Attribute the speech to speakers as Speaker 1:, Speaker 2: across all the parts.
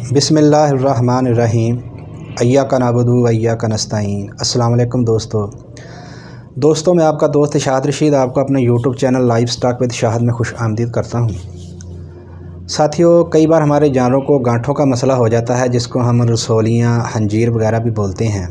Speaker 1: बिस्मिल्लाहिर्रहमानिर्रहीम। इय्याका नअबुदु व इय्याका नस्तईन। अस्सलाम वालेकुम दोस्तों मैं आपका दोस्त शाहिद रशीद आपको अपने YouTube channel LiveStock with Shahid में खुश आमदीद करता हूँ। साथियों, कई बार हमारे जानवरों को गांठों का मसला हो जाता है, जिसको हम रसोलियाँ, हंजीर वगैरह भी बोलते हैं।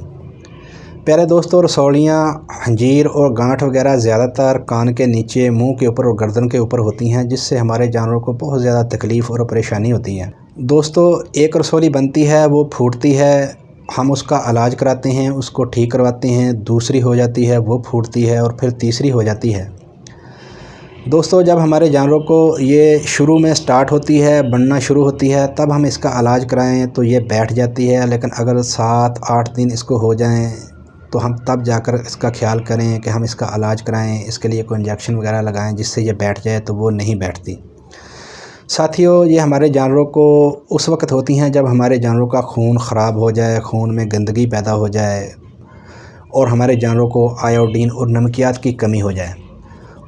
Speaker 1: प्यारे दोस्तों, रसोलियाँ, हंजीर और गांठ वगैरह ज़्यादातर कान के नीचे, मुंह के ऊपर और गर्दन के ऊपर होती हैं, जिससे हमारे जानवरों को बहुत ज़्यादा तकलीफ़ और परेशानी होती है। दोस्तों, एक रसोली बनती है, वो फूटती है, हम उसका इलाज कराते हैं, उसको ठीक करवाते हैं। दूसरी हो जाती है, वो फूटती है, और फिर तीसरी हो जाती है। दोस्तों, जब हमारे जानवरों को ये शुरू में स्टार्ट होती है, बनना शुरू होती है, तब हम इसका इलाज कराएं तो ये बैठ जाती है। लेकिन अगर 7-8 दिन इसको हो जाएं तो हम तब जाकर इसका ख्याल करें कि हम इसका इलाज कराएं, इसके लिए कोई इंजेक्शन वगैरह लगाएं जिससे ये बैठ जाए, तो वो नहीं बैठती। साथियों, ये हमारे जानवरों को उस वक्त होती हैं जब हमारे जानवरों का खून ख़राब हो जाए, खून में गंदगी पैदा हो जाए और हमारे जानवरों को आयोडीन और नमकियात की कमी हो जाए।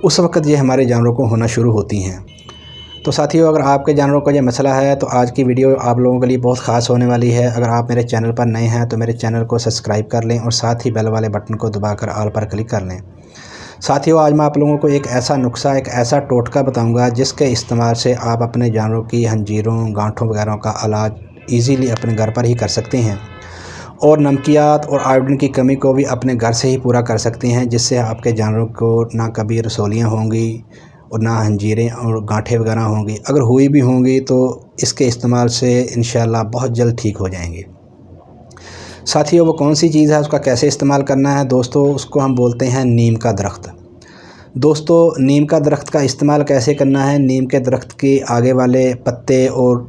Speaker 1: उस वक्त ये हमारे जानवरों को होना शुरू होती हैं। तो साथियों, अगर आपके जानवरों का ये मसला है तो आज की वीडियो आप लोगों के लिए बहुत ख़ास होने वाली है। अगर आप मेरे चैनल पर नए हैं तो मेरे चैनल को सब्सक्राइब कर लें और साथ ही बेल वाले बटन को दबाकर ऑल पर क्लिक कर लें। साथियों, आज मैं आप लोगों को एक ऐसा नुस्खा, एक ऐसा टोटका बताऊंगा जिसके इस्तेमाल से आप अपने जानवरों की हंजीरों, गांठों वगैरह का इलाज ईज़िली अपने घर पर ही कर सकते हैं और नमकियात और आयोडीन की कमी को भी अपने घर से ही पूरा कर सकते हैं, जिससे आपके जानवरों को ना कभी रसोलियाँ होंगी और ना हंजीरें और गांठें वगैरह होंगी। अगर हुई भी होंगी तो इसके इस्तेमाल से इंशाअल्लाह बहुत जल्द ठीक हो जाएंगे। साथियों, वो कौन सी चीज़ है, उसका कैसे इस्तेमाल करना है दोस्तों, उसको हम बोलते हैं नीम का दरख्त। दोस्तों, नीम का दरख्त का इस्तेमाल कैसे करना है, नीम के दरख्त के आगे वाले पत्ते और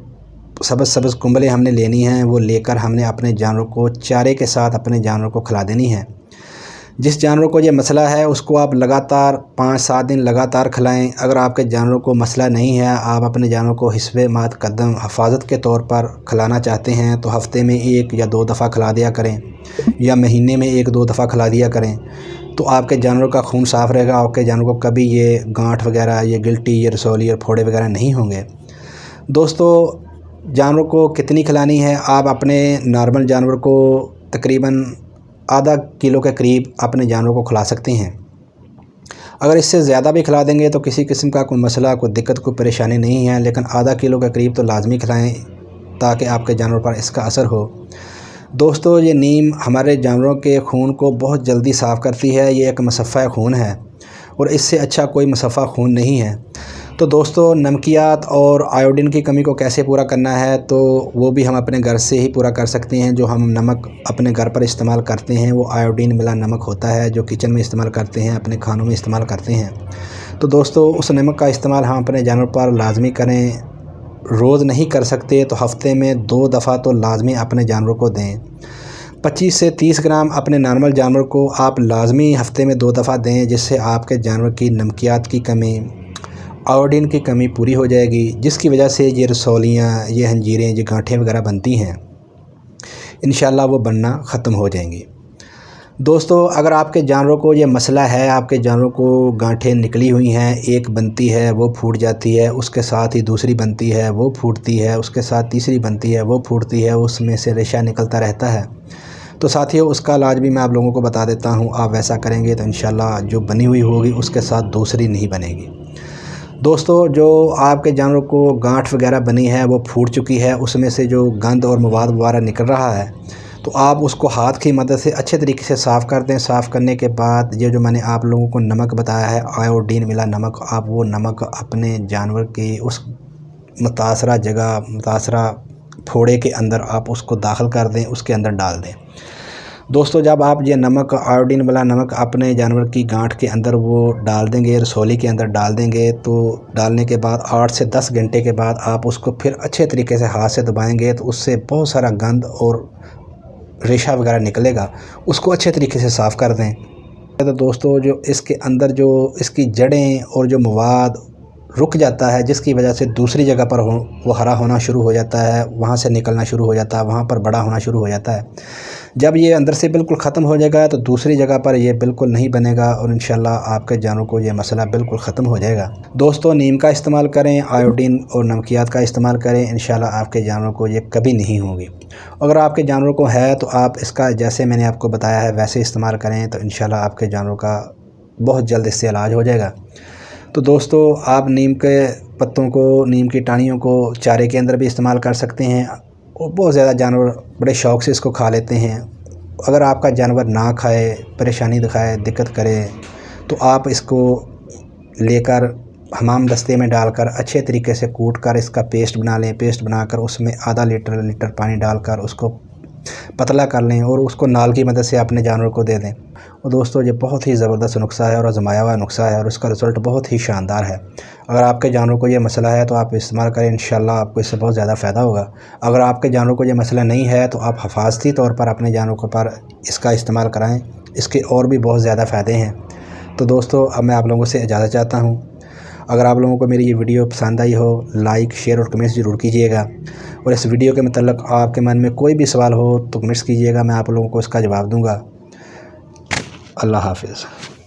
Speaker 1: सब्ज़ कुंबलें हमने लेनी हैं। वो लेकर हमने अपने जानवरों को चारे के साथ अपने जानवरों को खिला देनी है। जिस जानवर को ये मसला है उसको आप लगातार 5-7 दिन लगातार खिलाएं। अगर आपके जानवरों को मसला नहीं है, आप अपने जानवरों को हिस्बे मात कदम हिफाजत के तौर पर खिलाना चाहते हैं, तो हफ़्ते में 1 या 2 दफ़ा खिला दिया करें या महीने में 1-2 दफ़ा खिला दिया करें, तो आपके जानवरों का खून साफ़ रहेगा। आपके जानवरों को कभी ये गांठ वगैरह, ये गिल्टी, ये रसोली और फोड़े वगैरह नहीं होंगे। दोस्तों, जानवरों को कितनी खिलानी है, आप अपने नॉर्मल जानवर को तकरीबन आधा किलो के करीब अपने जानवरों को खिला सकते हैं। अगर इससे ज़्यादा भी खिला देंगे तो किसी किस्म का कोई मसला, कोई दिक्कत, कोई परेशानी नहीं है, लेकिन आधा किलो के करीब तो लाजमी खिलाएं ताकि आपके जानवर पर इसका असर हो। दोस्तों, ये नीम हमारे जानवरों के खून को बहुत जल्दी साफ़ करती है। ये एक मुसफ़ा खून है और इससे अच्छा कोई मुसफ़ा खून नहीं है। तो दोस्तों, नमकियात और आयोडीन की कमी को कैसे पूरा करना है, तो वो भी हम अपने घर से ही पूरा कर सकते हैं। जो हम नमक अपने घर पर इस्तेमाल करते हैं वो आयोडीन मिला नमक होता है, जो किचन में इस्तेमाल करते हैं, अपने खानों में इस्तेमाल करते हैं। तो दोस्तों, उस नमक का इस्तेमाल हम अपने जानवर पर लाजमी करें। रोज़ नहीं कर सकते तो हफ़्ते में 2 दफ़ा तो लाजमी अपने जानवर को दें। 25 से 30 ग्राम अपने नॉर्मल जानवर को आप लाजमी हफ़्ते में 2 दफ़ा दें, जिससे आपके जानवर की नमकियात की कमी, आयोडीन की कमी पूरी हो जाएगी, जिसकी वजह से ये रसोलियाँ, ये हंजीरें, ये गांठें वगैरह बनती हैं, इंशाअल्लाह वो बनना ख़त्म हो जाएंगी। दोस्तों, अगर आपके जानवरों को ये मसला है, आपके जानवरों को गांठें निकली हुई हैं, एक बनती है वो फूट जाती है, उसके साथ ही दूसरी बनती है वो फूटती है, उसके साथ तीसरी बनती है वो फूटती है, उसमें से रेशा निकलता रहता है, तो साथियों उसका इलाज भी मैं आप लोगों को बता देता हूँ। आप वैसा करेंगे तो इंशाअल्लाह जो बनी हुई होगी उसके साथ दूसरी नहीं बनेगी। दोस्तों, जो आपके जानवरों को गांठ वगैरह बनी है, वो फूट चुकी है, उसमें से जो गंद और मवाद वगैरह निकल रहा है, तो आप उसको हाथ की मदद से अच्छे तरीके से साफ़ कर दें। साफ़ करने के बाद ये जो मैंने आप लोगों को नमक बताया है, आयोडीन मिला नमक, आप वो नमक अपने जानवर की उस मुतासरा जगह, मुतासरा फोड़े के अंदर आप उसको दाखिल कर दें, उसके अंदर डाल दें। दोस्तों, जब आप ये नमक, आयोडीन वाला नमक अपने जानवर की गांठ के अंदर वो डाल देंगे, रसोली के अंदर डाल देंगे, तो डालने के बाद 8 से 10 घंटे के बाद आप उसको फिर अच्छे तरीके से हाथ से दबाएंगे, तो उससे बहुत सारा गंद और रेशा वगैरह निकलेगा। उसको अच्छे तरीके से साफ़ कर दें। तो दोस्तों, जो इसके अंदर जो इसकी जड़ें और जो मवाद रुक जाता है, जिसकी वजह से दूसरी जगह पर वो हरा होना शुरू हो जाता है, वहाँ से निकलना शुरू हो जाता है, वहाँ पर बड़ा होना शुरू हो जाता है। जब ये अंदर से बिल्कुल ख़त्म हो जाएगा तो दूसरी जगह पर ये बिल्कुल नहीं बनेगा और इंशाल्लाह आपके जानवरों को ये मसला बिल्कुल ख़त्म हो जाएगा। दोस्तों नीम का इस्तेमाल करें, आयोडीन और नमकियात का इस्तेमाल करें, इंशाल्लाह आपके जानवरों को ये कभी नहीं होगी। अगर आपके जानवरों को है तो आप इसका जैसे मैंने आपको बताया है वैसे इस्तेमाल करें तो इंशाल्लाह आपके जानवरों का बहुत जल्द इससे इलाज हो जाएगा। तो दोस्तों आप नीम के पत्तों को, नीम की टाहनियों को चारे के अंदर भी इस्तेमाल कर सकते हैं और बहुत ज़्यादा जानवर बड़े शौक़ से इसको खा लेते हैं। अगर आपका जानवर ना खाए, परेशानी दिखाए, दिक्कत करे तो आप इसको लेकर हमाम दस्ते में डालकर अच्छे तरीके से कूट कर इसका पेस्ट बना लें। पेस्ट बनाकर उसमें आधा लीटर पानी डालकर उसको पतला कर लें और उसको नाल की मदद से अपने जानवर को दे दें। और दोस्तों ये बहुत ही ज़बरदस्त नुस्खा है और आजमाया हुआ नुस्खा है और उसका रिज़ल्ट बहुत ही शानदार है। अगर आपके जानवरों को ये मसला है तो आप इस्तेमाल करें, इंशाल्लाह आपको इससे बहुत ज़्यादा फ़ायदा होगा। अगर आपके जानवरों को ये मसला नहीं है तो आप हिफाजती तौर पर अपने जानवरों पर इसका इस्तेमाल कराएँ, इसके और भी बहुत ज़्यादा फ़ायदे हैं। तो दोस्तों अब मैं आप लोगों से इजाज़त चाहता हूँ। अगर आप लोगों को मेरी ये वीडियो पसंद आई हो, लाइक, शेयर और कमेंट्स ज़रूर कीजिएगा और इस वीडियो के मतलब आपके मन में कोई भी सवाल हो तो कमेंट्स कीजिएगा, मैं आप लोगों को इसका जवाब दूँगा। अल्लाह हाफ़िज़।